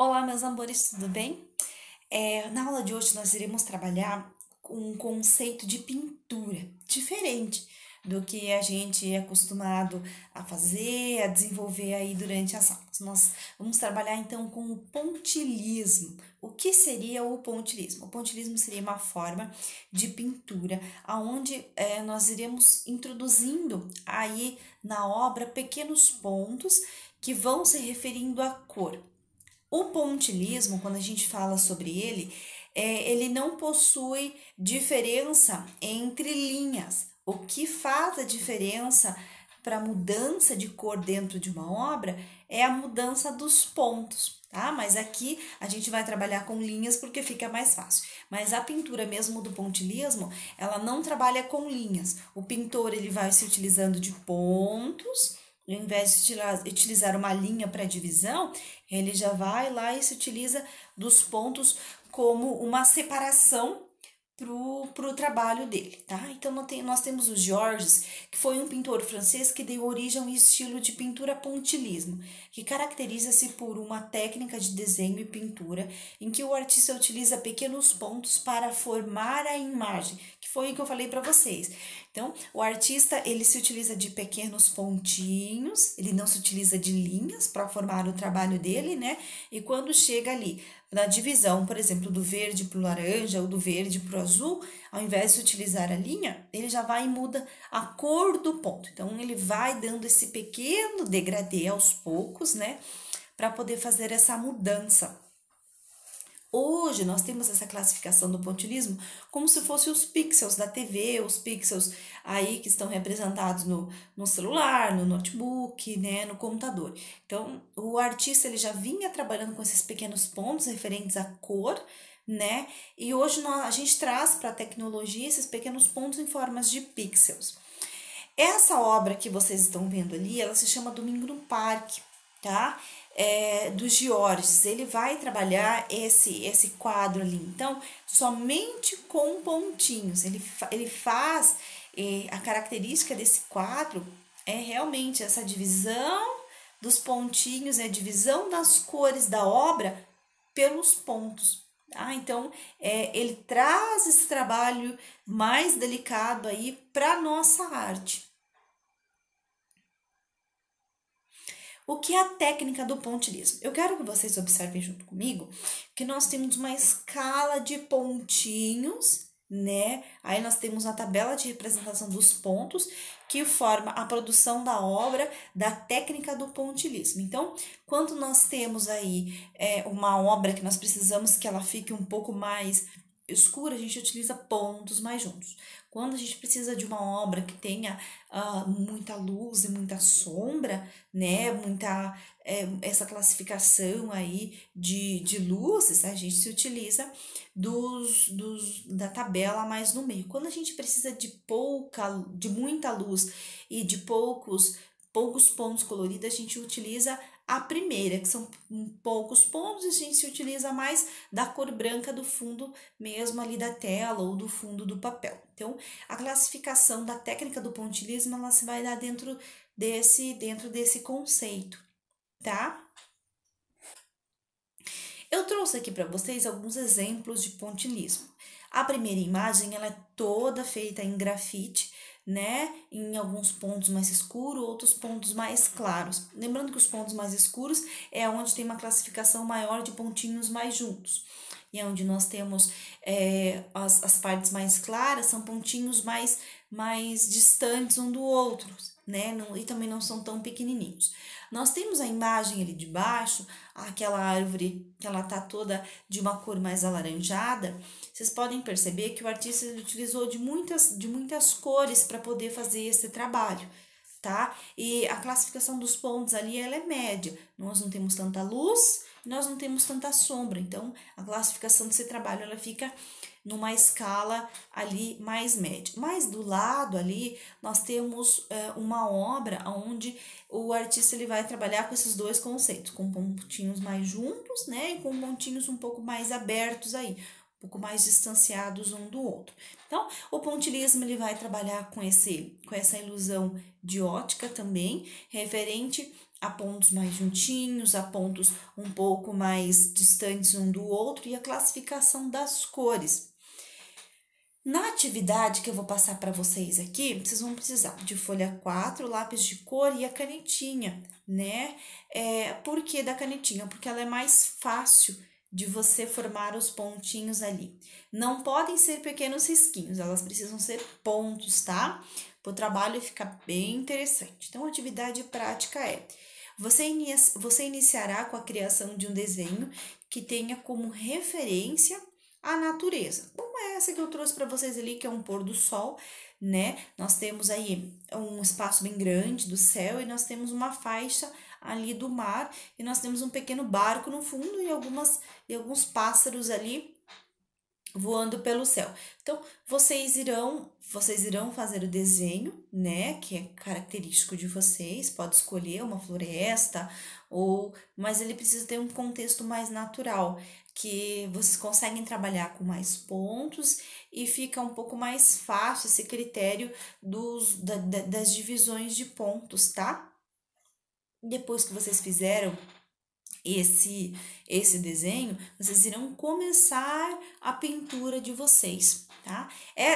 Olá, meus amores, tudo bem? Na aula de hoje nós iremos trabalhar com um conceito de pintura diferente do que a gente é acostumado a fazer, a desenvolver aí durante as aulas. Nós vamos trabalhar então com o pontilhismo. O que seria o pontilhismo? O pontilhismo seria uma forma de pintura onde nós iremos introduzindo aí na obra pequenos pontos que vão se referindo à cor. O pontilhismo, quando a gente fala sobre ele, ele não possui diferença entre linhas. O que faz a diferença para a mudança de cor dentro de uma obra é a mudança dos pontos, tá? Mas aqui a gente vai trabalhar com linhas porque fica mais fácil. Mas a pintura mesmo do pontilhismo, ela não trabalha com linhas. O pintor ele vai se utilizando de pontos. Ao invés de utilizar uma linha para divisão, ele já vai lá e se utiliza dos pontos como uma separação pro trabalho dele, tá? Então nós temos o Georges, que foi um pintor francês que deu origem ao estilo de pintura pontilhismo, que caracteriza-se por uma técnica de desenho e pintura em que o artista utiliza pequenos pontos para formar a imagem, que foi o que eu falei para vocês. Então, o artista, ele se utiliza de pequenos pontinhos, ele não se utiliza de linhas para formar o trabalho dele, né? E quando chega ali na divisão, por exemplo, do verde para o laranja ou do verde para o azul, ao invés de utilizar a linha, ele já vai e muda a cor do ponto. Então, ele vai dando esse pequeno degradê aos poucos, né? Para poder fazer essa mudança. Hoje nós temos essa classificação do pontilhismo como se fossem os pixels da TV, os pixels aí que estão representados no celular, no notebook, né, no computador. Então, o artista ele já vinha trabalhando com esses pequenos pontos referentes à cor, né? E hoje a gente traz para a tecnologia esses pequenos pontos em formas de pixels. Essa obra que vocês estão vendo ali, ela se chama Domingo no Parque, tá? Do Georges, ele vai trabalhar esse quadro ali, então, somente com pontinhos, ele faz, a característica desse quadro é realmente essa divisão dos pontinhos, a divisão das cores da obra pelos pontos. Então, ele traz esse trabalho mais delicado aí para nossa arte. O que é a técnica do pontilhismo? Eu quero que vocês observem junto comigo que nós temos uma escala de pontinhos, né? Aí nós temos a tabela de representação dos pontos que forma a produção da obra da técnica do pontilhismo. Então, quando nós temos aí uma obra que nós precisamos que ela fique um pouco mais escura, a gente utiliza pontos mais juntos. Quando a gente precisa de uma obra que tenha muita luz e muita sombra, né, essa classificação aí de luzes, a gente se utiliza da tabela mais no meio. Quando a gente precisa de muita luz e de poucos pontos coloridos, a gente utiliza a primeira, que são poucos pontos, e a gente utiliza mais da cor branca do fundo mesmo ali da tela ou do fundo do papel. Então, a classificação da técnica do pontilhismo, ela se vai dar dentro desse conceito, tá? Eu trouxe aqui para vocês alguns exemplos de pontilhismo. A primeira imagem, ela é toda feita em grafite, né? Em alguns pontos mais escuros, outros pontos mais claros. Lembrando que os pontos mais escuros é onde tem uma classificação maior de pontinhos mais juntos. E é onde nós temos as partes mais claras, são pontinhos mais distantes um do outro, né? E também não são tão pequenininhos. Nós temos a imagem ali de baixo, aquela árvore que ela tá toda de uma cor mais alaranjada. Vocês podem perceber que o artista utilizou de muitas cores para poder fazer esse trabalho, tá? E a classificação dos pontos ali, ela é média. Nós não temos tanta luz, nós não temos tanta sombra. Então, a classificação desse trabalho, ela fica numa escala ali mais média. Mas do lado ali, nós temos uma obra onde o artista ele vai trabalhar com esses dois conceitos, com pontinhos mais juntos, né, e com pontinhos um pouco mais abertos aí, um pouco mais distanciados um do outro. Então, o pontilhismo ele vai trabalhar com essa ilusão de ótica também, referente há pontos mais juntinhos, há pontos um pouco mais distantes um do outro e a classificação das cores. Na atividade que eu vou passar para vocês aqui, vocês vão precisar de folha 4, lápis de cor e a canetinha, né? Por que da canetinha? Porque ela é mais fácil de você formar os pontinhos ali. Não podem ser pequenos risquinhos, elas precisam ser pontos, tá? Para o trabalho ficar bem interessante. Então, a atividade prática é: você iniciará com a criação de um desenho que tenha como referência a natureza, como é essa que eu trouxe para vocês ali, que é um pôr do sol, né? Nós temos aí um espaço bem grande do céu e nós temos uma faixa ali do mar e nós temos um pequeno barco no fundo e alguns pássaros ali voando pelo céu. Então, vocês irão fazer o desenho, né, que é característico de vocês, pode escolher uma floresta mas ele precisa ter um contexto mais natural, que vocês conseguem trabalhar com mais pontos e fica um pouco mais fácil esse critério das divisões de pontos, tá? Depois que vocês fizeram esse desenho, vocês irão começar a pintura de vocês, tá?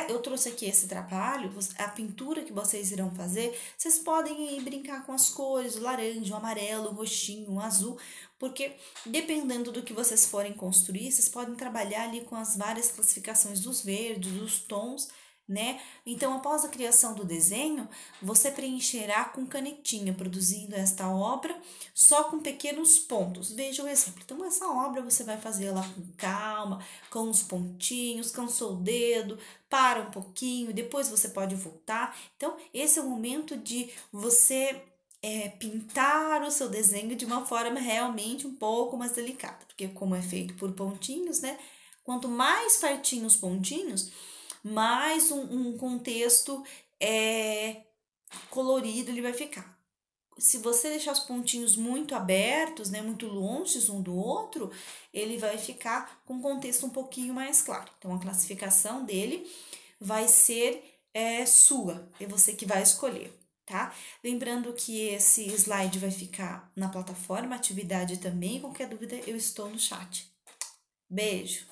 Eu trouxe aqui esse trabalho, a pintura que vocês irão fazer, vocês podem aí brincar com as cores, o laranja, o amarelo, o roxinho, o azul, porque dependendo do que vocês forem construir, vocês podem trabalhar ali com as várias classificações dos verdes, dos tons, né? Então, após a criação do desenho, você preencherá com canetinha, produzindo esta obra só com pequenos pontos. Veja o exemplo. Então, essa obra você vai fazer lá com calma, com os pontinhos, cansou o dedo, para um pouquinho, depois você pode voltar. Então, esse é o momento de você pintar o seu desenho de uma forma realmente um pouco mais delicada, porque como é feito por pontinhos, né? Quanto mais pertinho os pontinhos, mais um contexto colorido ele vai ficar. Se você deixar os pontinhos muito abertos, né, muito longe um do outro, ele vai ficar com um contexto um pouquinho mais claro. Então, a classificação dele vai ser sua, é você que vai escolher, tá? Lembrando que esse slide vai ficar na plataforma, atividade também, qualquer dúvida eu estou no chat. Beijo!